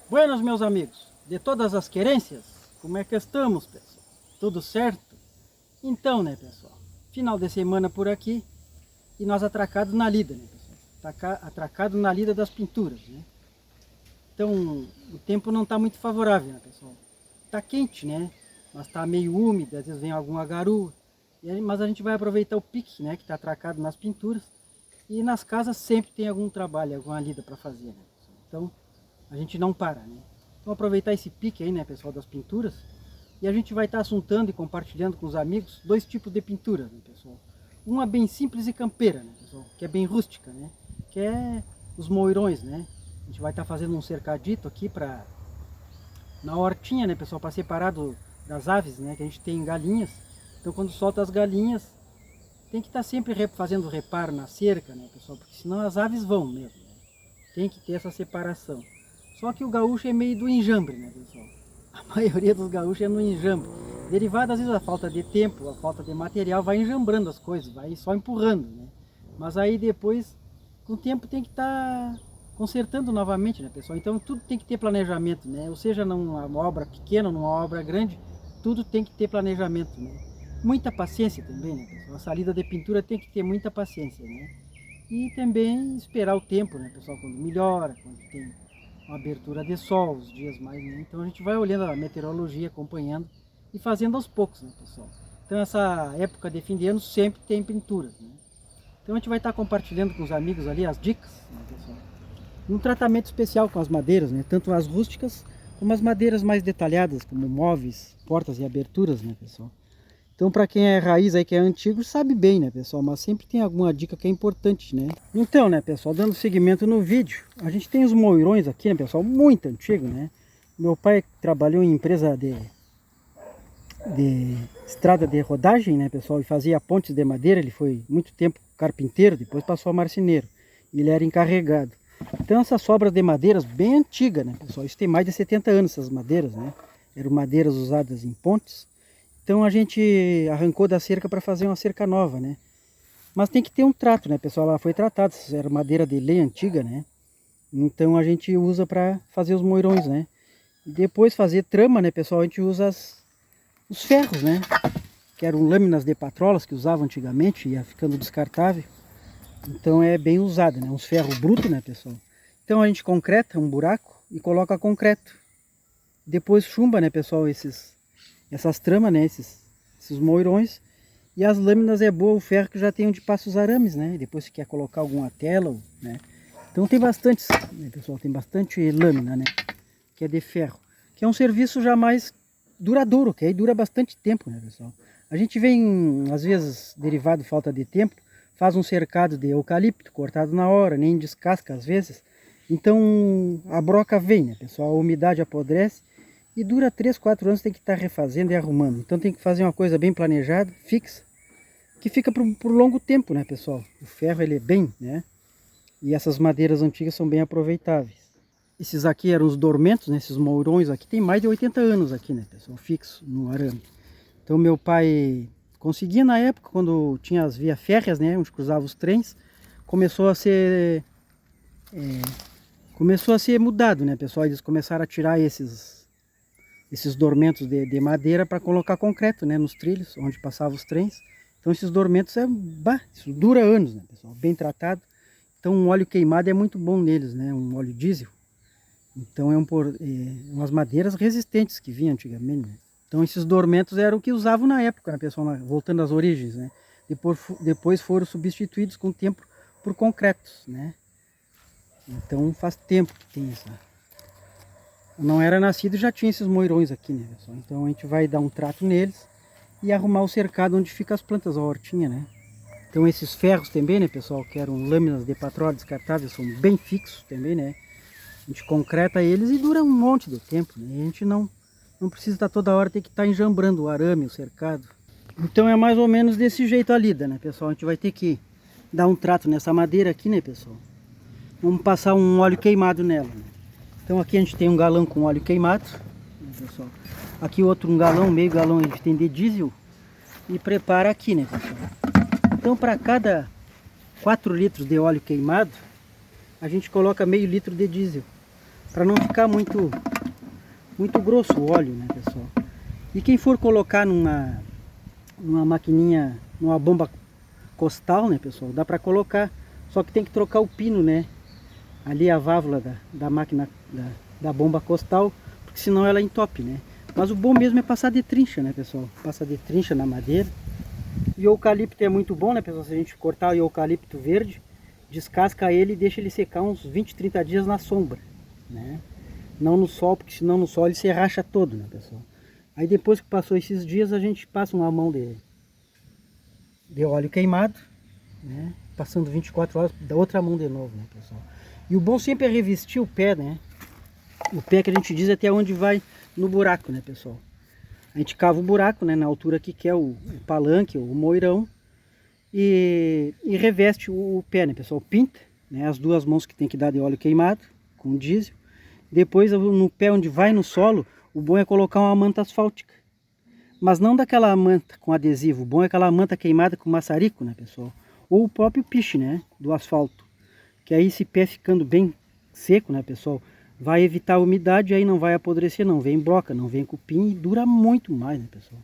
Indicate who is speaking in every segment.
Speaker 1: Buenas, meus amigos, de todas as querências, como é que estamos, pessoal? Tudo certo? Então, né, pessoal, final de semana por aqui e nós atracados na lida, né, pessoal? Atracados na lida das pinturas, né? Então, o tempo não está muito favorável, né, pessoal? Tá quente, né? Mas tá meio úmido, às vezes vem alguma garoa. Mas a gente vai aproveitar o pique, né, que está atracado nas pinturas. E nas casas sempre tem algum trabalho, alguma lida para fazer, né, pessoal? Então, a gente não para, né? Então aproveitar esse pique aí, né, pessoal, das pinturas, e a gente vai estar assuntando e compartilhando com os amigos dois tipos de pintura, né, pessoal? Uma bem simples e campeira, né, pessoal, que é bem rústica, né, que é os moirões, né? A gente vai estar fazendo um cercadito aqui para na hortinha, né, pessoal, para separar das aves, né, que a gente tem galinhas. Então quando solta as galinhas, tem que estar sempre fazendo reparo na cerca, né, pessoal, porque senão as aves vão mesmo, né? Tem que ter essa separação. Só que o gaúcho é meio do enjambre, né, pessoal? A maioria dos gaúchos é no enjambre. Derivado, às vezes, da falta de tempo, a falta de material, vai enjambrando as coisas, vai só empurrando, né? Mas aí depois, com o tempo, tem que estar consertando novamente, né, pessoal? Então tudo tem que ter planejamento, né? Ou seja, numa obra pequena, numa obra grande, tudo tem que ter planejamento, né? Muita paciência também, né, pessoal? A salida de pintura tem que ter muita paciência, né? E também esperar o tempo, né, pessoal? Quando melhora, quando tem uma abertura de sol, os dias mais, né? Então a gente vai olhando a meteorologia, acompanhando e fazendo aos poucos, né, pessoal? Então essa época de fim de ano sempre tem pinturas, né? Então a gente vai estar compartilhando com os amigos ali as dicas, né, pessoal? Um tratamento especial com as madeiras, né? Tanto as rústicas como as madeiras mais detalhadas, como móveis, portas e aberturas, né, pessoal? Então, para quem é raiz aí, que é antigo, sabe bem, né, pessoal? Mas sempre tem alguma dica que é importante, né? Então, né, pessoal, dando seguimento no vídeo, a gente tem os moirões aqui, né, pessoal? Muito antigo, né? Meu pai trabalhou em empresa de estrada de rodagem, né, pessoal? E fazia pontes de madeira. Ele foi muito tempo carpinteiro, depois passou a marceneiro. E ele era encarregado. Então, essas sobras de madeiras bem antigas, né, pessoal? Isso tem mais de 70 anos, essas madeiras, né? Eram madeiras usadas em pontes. Então a gente arrancou da cerca para fazer uma cerca nova, né? Mas tem que ter um trato, né, pessoal? Ela foi tratada, era madeira de lei antiga, né? Então a gente usa para fazer os moirões, né? E depois fazer trama, né, pessoal? A gente usa os ferros, né? Que eram lâminas de patrolas que usavam antigamente, ia ficando descartável. Então é bem usada, né? Uns ferros brutos, né, pessoal? Então a gente concreta um buraco e coloca concreto. Depois chumba, né, pessoal, essas tramas, né, esses moirões, e as lâminas é boa o ferro que já tem onde passa os arames, né, e depois se quer colocar alguma tela, né, então tem bastante, né, pessoal, tem bastante lâmina, né, que é de ferro, que é um serviço já mais duradouro, que aí dura bastante tempo, né, pessoal. A gente vem, às vezes, derivado de falta de tempo, faz um cercado de eucalipto, cortado na hora, nem descasca às vezes, então a broca vem, né, pessoal, a umidade apodrece, e dura 3, 4 anos, tem que estar refazendo e arrumando. Então tem que fazer uma coisa bem planejada, fixa, que fica por longo tempo, né, pessoal? O ferro, ele é bem, né? E essas madeiras antigas são bem aproveitáveis. Esses aqui eram os dormentos, né? Esses mourões aqui, tem mais de 80 anos aqui, né, pessoal? Fixo no arame. Então meu pai conseguia na época, quando tinha as vias férreas, né? Onde cruzava os trens, começou a ser... começou a ser mudado, né, pessoal? Eles começaram a tirar esses dormentos de madeira para colocar concreto, né, nos trilhos onde passavam os trens. Então esses dormentos isso dura anos, né, pessoal, bem tratado. Então um óleo queimado é muito bom neles, né, um óleo diesel. Então umas madeiras resistentes que vinham antigamente, né? Então esses dormentos eram o que usavam na época, né, pessoal, voltando às origens, né? Depois foram substituídos com o tempo por concretos, né? Então faz tempo que tem isso. Não era nascido e já tinha esses moirões aqui, né, pessoal? Então a gente vai dar um trato neles e arrumar o cercado onde ficam as plantas, a hortinha, né? Então esses ferros também, né, pessoal, que eram lâminas de patróleo descartáveis, são bem fixos também, né? A gente concreta eles e dura um monte de tempo, né? E a gente não precisa estar toda hora, ter que estar enjambrando o arame, o cercado. Então é mais ou menos desse jeito a lida, né, pessoal? A gente vai ter que dar um trato nessa madeira aqui, né, pessoal? Vamos passar um óleo queimado nela, né? Então aqui a gente tem um galão com óleo queimado, né, pessoal? Aqui outro um galão, meio galão a gente tem de diesel e prepara aqui, né, pessoal? Então para cada 4 litros de óleo queimado, a gente coloca meio litro de diesel. para não ficar muito grosso o óleo, né, pessoal? E quem for colocar numa maquininha, numa bomba costal, né, pessoal, dá para colocar, só que tem que trocar o pino, né, ali a válvula da máquina, da bomba costal, porque senão ela entope, né. Mas o bom mesmo é passar de trincha, né, pessoal, passa de trincha na madeira. E o eucalipto é muito bom, né, pessoal, se a gente cortar o eucalipto verde, descasca ele e deixa ele secar uns 20, 30 dias na sombra, né, não no sol, porque senão no sol ele se racha todo, né, pessoal. Aí depois que passou esses dias, a gente passa uma mão de óleo queimado, né? Passando 24 horas, da outra mão de novo, né, pessoal? E o bom sempre é revestir o pé, né? O pé que a gente diz até onde vai no buraco, né, pessoal? A gente cava o buraco, né, na altura que quer o palanque, o moirão, e reveste o pé, né, pessoal? Pinta, né, as duas mãos que tem que dar de óleo queimado, com diesel. Depois, no pé onde vai no solo, o bom é colocar uma manta asfáltica. Mas não daquela manta com adesivo, o bom é aquela manta queimada com maçarico, né, pessoal? Ou o próprio piche, né, do asfalto. Que aí esse pé ficando bem seco, né, pessoal, vai evitar a umidade, aí não vai apodrecer, não vem broca, não vem cupim e dura muito mais, né, pessoal?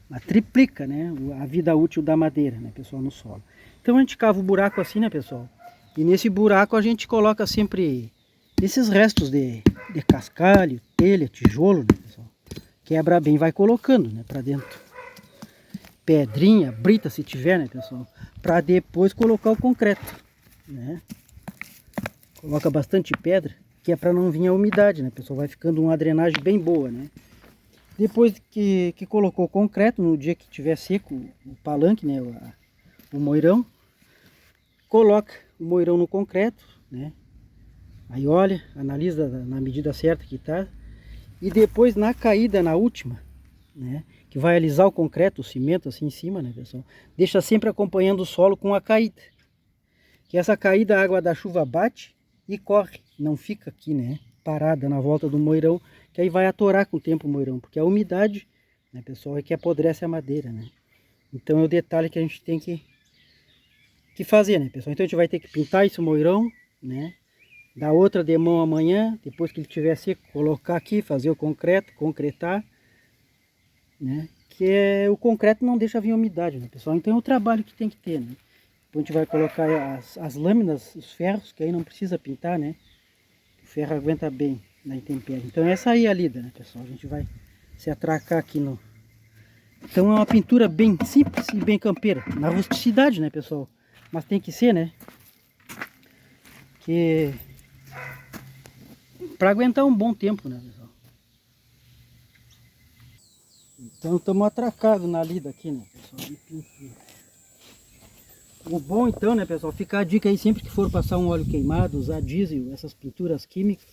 Speaker 1: Mas triplica, né, a vida útil da madeira, né, pessoal, no solo. Então a gente cava o buraco assim, né, pessoal? E nesse buraco a gente coloca sempre esses restos de cascalho, telha, tijolo, né, pessoal? Quebra bem, vai colocando, né, para dentro. Pedrinha, brita se tiver, né, pessoal? Para depois colocar o concreto, né? Coloca bastante pedra, que é para não vir a umidade, né, pessoal? Vai ficando uma drenagem bem boa, né? Depois que colocou o concreto, no dia que tiver seco o palanque, né, o moirão, coloca o moirão no concreto, né? Aí olha, analisa na medida certa que tá. E depois na caída, na última, né, que vai alisar o concreto, o cimento assim em cima, né, pessoal? Deixa sempre acompanhando o solo com a caída. Que essa caída a água da chuva bate e corre, não fica aqui, né, parada na volta do moirão, que aí vai atorar com o tempo o moirão, porque a umidade, né, pessoal, é que apodrece a madeira, né? Então é o detalhe que a gente tem que fazer, né, pessoal? Então a gente vai ter que pintar esse moirão, né? Dar outra de mão amanhã, depois que ele estiver seco, colocar aqui, fazer o concreto, concretar, né? Que o concreto não deixa vir umidade, né, pessoal? Então é o trabalho que tem que ter, né? Então a gente vai colocar as lâminas, os ferros, que aí não precisa pintar, né? O ferro aguenta bem na intempérie. Então essa aí é a lida, né, pessoal? A gente vai se atracar aqui no... Então é uma pintura bem simples e bem campeira. Na rusticidade, né, pessoal? Mas tem que ser, né? Que... para aguentar um bom tempo, né, pessoal? Então estamos atracados na lida aqui, né, pessoal? O bom então, né, pessoal, fica a dica aí, sempre que for passar um óleo queimado, usar diesel, essas pinturas químicas,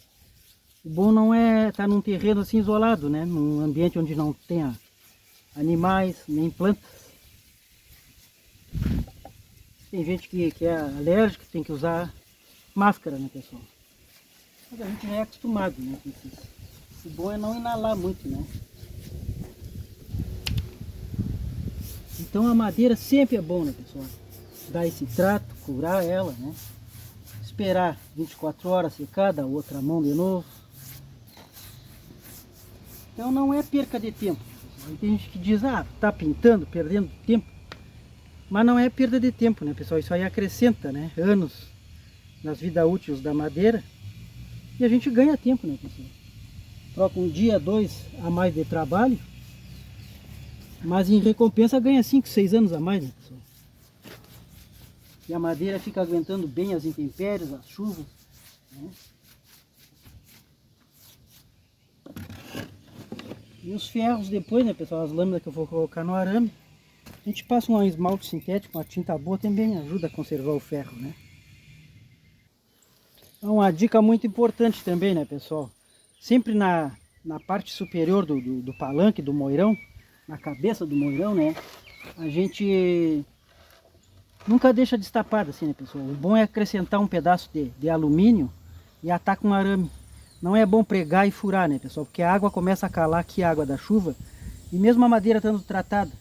Speaker 1: o bom não é estar num terreno assim isolado, né, num ambiente onde não tenha animais, nem plantas. Tem gente que é alérgica, tem que usar máscara, né, pessoal? Mas a gente já é acostumado, né, com isso. O bom é não inalar muito, né? Então a madeira sempre é bom, né, pessoal? Dar esse trato, curar ela, né? Esperar 24 horas secar, dar outra mão de novo. Então não é perca de tempo. Tem gente que diz, ah, tá pintando, perdendo tempo. Mas não é perda de tempo, né, pessoal? Isso aí acrescenta, né, anos nas vidas úteis da madeira. E a gente ganha tempo, né, pessoal? Troca um dia, 2 a mais de trabalho. Mas em recompensa ganha 5, 6 anos a mais, né, pessoal? E a madeira fica aguentando bem as intempéries, as chuvas, né? E os ferros depois, né, pessoal, as lâminas que eu vou colocar no arame, a gente passa um esmalte sintético, uma tinta boa, também ajuda a conservar o ferro, né? Então, uma dica muito importante também, né, pessoal? Sempre na parte superior do palanque, do moirão, na cabeça do moirão, né, a gente nunca deixa destapado assim, né, pessoal? O bom é acrescentar um pedaço de alumínio e atar com arame. Não é bom pregar e furar, né, pessoal? Porque a água começa a calar aqui, a água da chuva, e mesmo a madeira estando tratada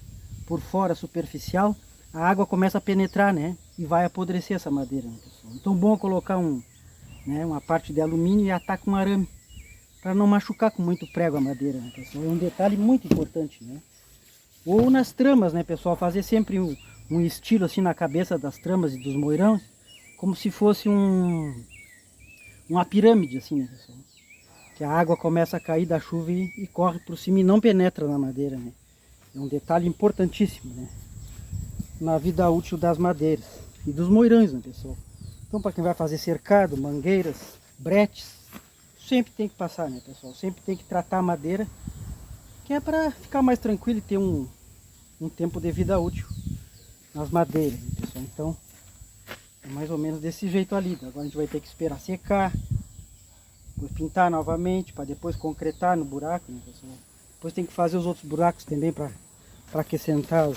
Speaker 1: por fora, superficial, a água começa a penetrar, né? E vai apodrecer essa madeira, né, pessoal? Então, bom colocar um né? Uma parte de alumínio e ataca um arame, para não machucar com muito prego a madeira, né, pessoal? É um detalhe muito importante, né? Ou nas tramas, né, pessoal? Fazer sempre um estilo assim na cabeça das tramas e dos moirões, como se fosse uma pirâmide, assim, né, pessoal? Que a água começa a cair da chuva e corre por cima e não penetra na madeira, né? É um detalhe importantíssimo, né? Na vida útil das madeiras e dos moirões, né, pessoal? Então, para quem vai fazer cercado, mangueiras, bretes, sempre tem que passar, né, pessoal? Sempre tem que tratar a madeira, que é para ficar mais tranquilo e ter um tempo de vida útil nas madeiras, né, pessoal? Então, é mais ou menos desse jeito ali. Agora a gente vai ter que esperar secar, depois pintar novamente, para depois concretar no buraco, né, pessoal? Depois tem que fazer os outros buracos também para acrescentar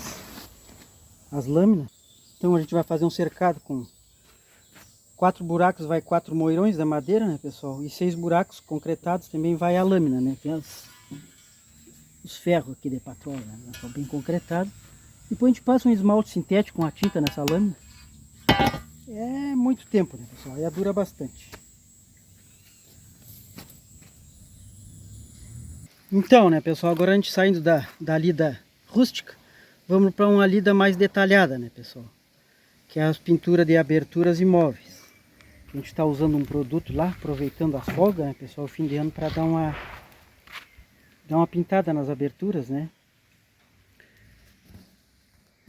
Speaker 1: as lâminas. Então a gente vai fazer um cercado com 4 buracos, vai 4 moirões da madeira, né, pessoal? E 6 buracos concretados também vai a lâmina, né? Tem os ferros aqui de patrola, né? Estão bem concretados. Depois a gente passa um esmalte sintético com a tinta nessa lâmina. É muito tempo, né, pessoal? Aí dura bastante. Então, né, pessoal, agora a gente saindo da lida rústica, vamos para uma lida mais detalhada, né, pessoal? Que é as pinturas de aberturas e móveis. A gente está usando um produto lá, aproveitando as folgas, né, pessoal, fim de ano, para dar uma pintada nas aberturas, né?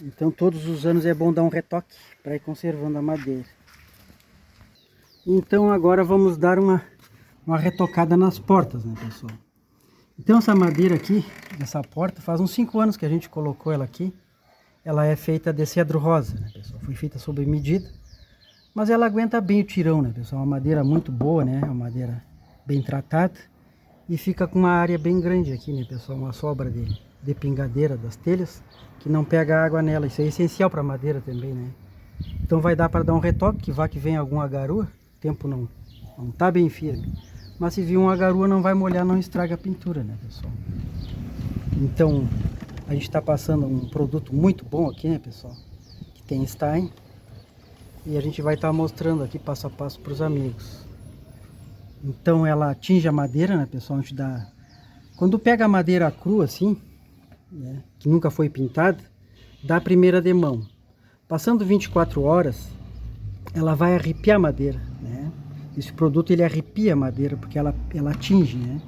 Speaker 1: Então todos os anos é bom dar um retoque para ir conservando a madeira. Então agora vamos dar uma retocada nas portas, né, pessoal? Então essa madeira aqui, dessa porta, faz uns 5 anos que a gente colocou ela aqui. Ela é feita de cedro rosa, né, pessoal? Foi feita sob medida, mas ela aguenta bem o tirão, né, pessoal? Uma madeira muito boa, né? Uma madeira bem tratada. E fica com uma área bem grande aqui, né, pessoal? Uma sobra de pingadeira das telhas, que não pega água nela. Isso é essencial para a madeira também, né? Então vai dar para dar um retoque, que vá que vem alguma garoa. O tempo não tá bem firme. Mas se vir uma garoa não vai molhar, não estraga a pintura, né, pessoal? Então a gente está passando um produto muito bom aqui, né, pessoal? Que tem Stein. E a gente vai estar mostrando aqui passo a passo para os amigos. Então ela atinge a madeira, né, pessoal? A gente dá... Quando pega a madeira crua assim, né, que nunca foi pintada, dá a primeira demão. Passando 24 horas, ela vai arrepiar a madeira, né? Esse produto ele arrepia a madeira, porque ela atinge, né?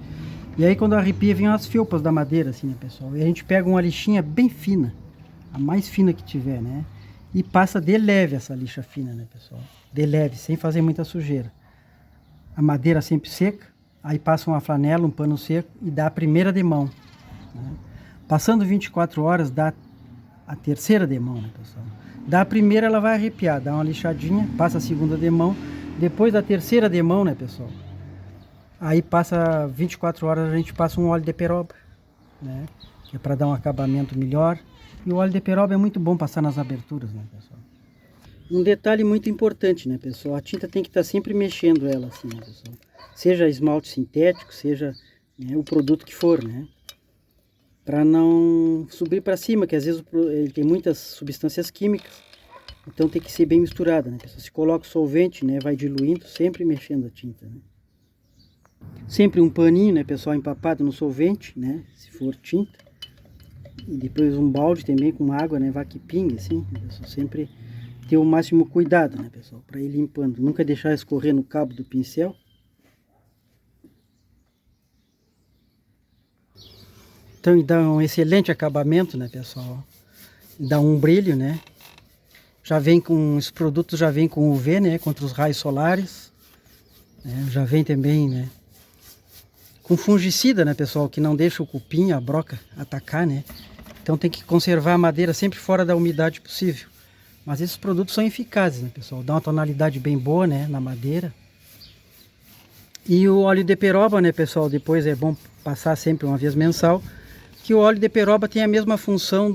Speaker 1: E aí quando arrepia, vem as felpas da madeira, assim, né, pessoal? E a gente pega uma lixinha bem fina, a mais fina que tiver, né? E passa de leve essa lixa fina, né, pessoal? De leve, sem fazer muita sujeira. A madeira sempre seca, aí passa uma flanela, um pano seco e dá a primeira demão, né? Passando 24 horas, dá a terceira demão, né, pessoal? Da primeira ela vai arrepiar, dá uma lixadinha, passa a segunda demão, depois da terceira demão, né, pessoal? Aí passa 24 horas, a gente passa um óleo de peroba, né? Que é para dar um acabamento melhor. E o óleo de peroba é muito bom passar nas aberturas, né, pessoal? Um detalhe muito importante, né, pessoal? A tinta tem que estar sempre mexendo ela assim, né, pessoal? Seja esmalte sintético, seja, né, o produto que for, né? Para não subir para cima, que às vezes ele tem muitas substâncias químicas. Então tem que ser bem misturada, né, pessoal? Se coloca o solvente, né, vai diluindo, sempre mexendo a tinta, né? Sempre um paninho, né, pessoal, empapado no solvente, né, se for tinta. E depois um balde também com água, né, vá que pingue, assim, né, pessoal? Sempre ter o máximo cuidado, né, pessoal, para ir limpando. Nunca deixar escorrer no cabo do pincel. Então, e dá um excelente acabamento, né, pessoal? Dá um brilho, né? Já vem com, os produtos já vem com UV, né, contra os raios solares. Né? Já vem também, né, com fungicida, né, pessoal, que não deixa o cupim, a broca atacar, né? Então tem que conservar a madeira sempre fora da umidade possível. Mas esses produtos são eficazes, né, pessoal? Dá uma tonalidade bem boa, né, na madeira. E o óleo de peroba, né, pessoal, depois é bom passar sempre uma vez mensal, que o óleo de peroba tem a mesma função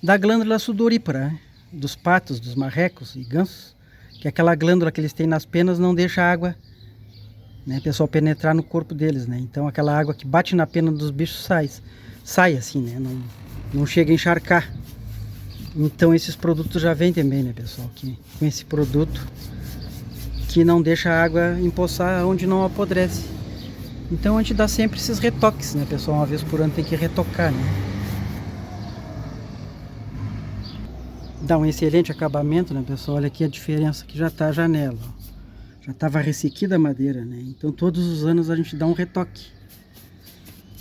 Speaker 1: da glândula sudorípara, né? Dos patos, dos marrecos e gansos, que aquela glândula que eles têm nas penas não deixa a água, né, pessoal, penetrar no corpo deles, né? Então aquela água que bate na pena dos bichos sai assim, né? Não chega a encharcar. Então esses produtos já vêm também, né, pessoal? Que com esse produto que não deixa a água empoçar onde não apodrece. Então a gente dá sempre esses retoques, né, pessoal? Uma vez por ano tem que retocar, né? Dá um excelente acabamento, né, pessoal? Olha aqui a diferença que já tá a janela, ó. Já estava ressequida a madeira, né? Então todos os anos a gente dá um retoque.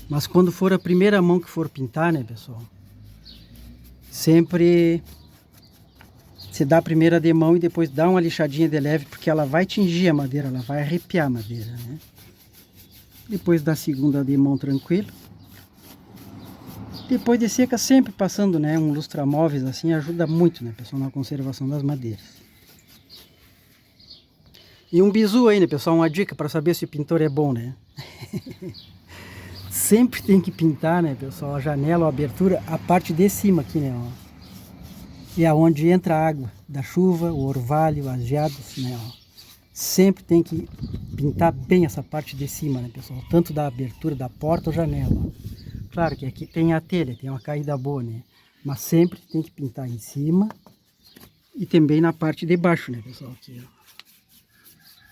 Speaker 1: Mas quando for a primeira mão que for pintar, né, pessoal? Sempre se dá a primeira de mão e depois dá uma lixadinha de leve, porque ela vai tingir a madeira, ela vai arrepiar a madeira, né? Depois da segunda de mão tranquilo. Depois de seca, sempre passando, né, um lustramóveis assim, ajuda muito, né, pessoal, na conservação das madeiras. E um bizu aí, né, pessoal, uma dica para saber se o pintor é bom, né? Sempre tem que pintar, né, pessoal, a janela ou a abertura, a parte de cima aqui, né, ó. E é onde entra a água da chuva, o orvalho, as geadas, né, ó. Sempre tem que pintar bem essa parte de cima, né, pessoal, tanto da abertura da porta ou janela, ó. Claro que aqui tem a telha, tem uma caída boa, né, mas sempre tem que pintar em cima e também na parte de baixo, né, pessoal, aqui, ó.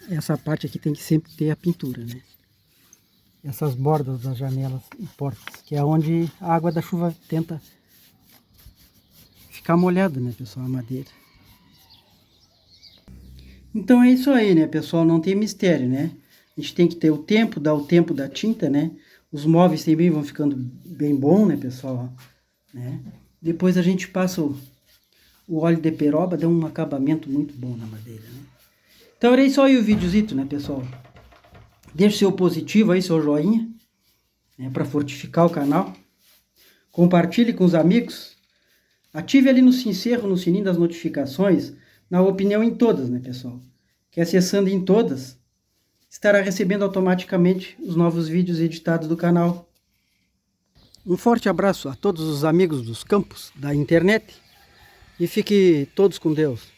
Speaker 1: Essa parte aqui tem que sempre ter a pintura, né? Essas bordas das janelas e portas, que é onde a água da chuva tenta ficar molhada, né, pessoal, a madeira. Então é isso aí, né, pessoal, não tem mistério, né? A gente tem que ter o tempo, dar o tempo da tinta, né? Os móveis também vão ficando bem bom, né, pessoal? Né? Depois a gente passa o óleo de peroba, dá um acabamento muito bom na madeira, né? Então era isso aí o videozito, né, pessoal? Deixe seu positivo aí, seu joinha, né, para fortificar o canal. Compartilhe com os amigos. Ative ali no sincero, no sininho das notificações, na opinião em todas, né, pessoal? Que acessando em todas, estará recebendo automaticamente os novos vídeos editados do canal. Um forte abraço a todos os amigos dos campos da internet e fiquem todos com Deus.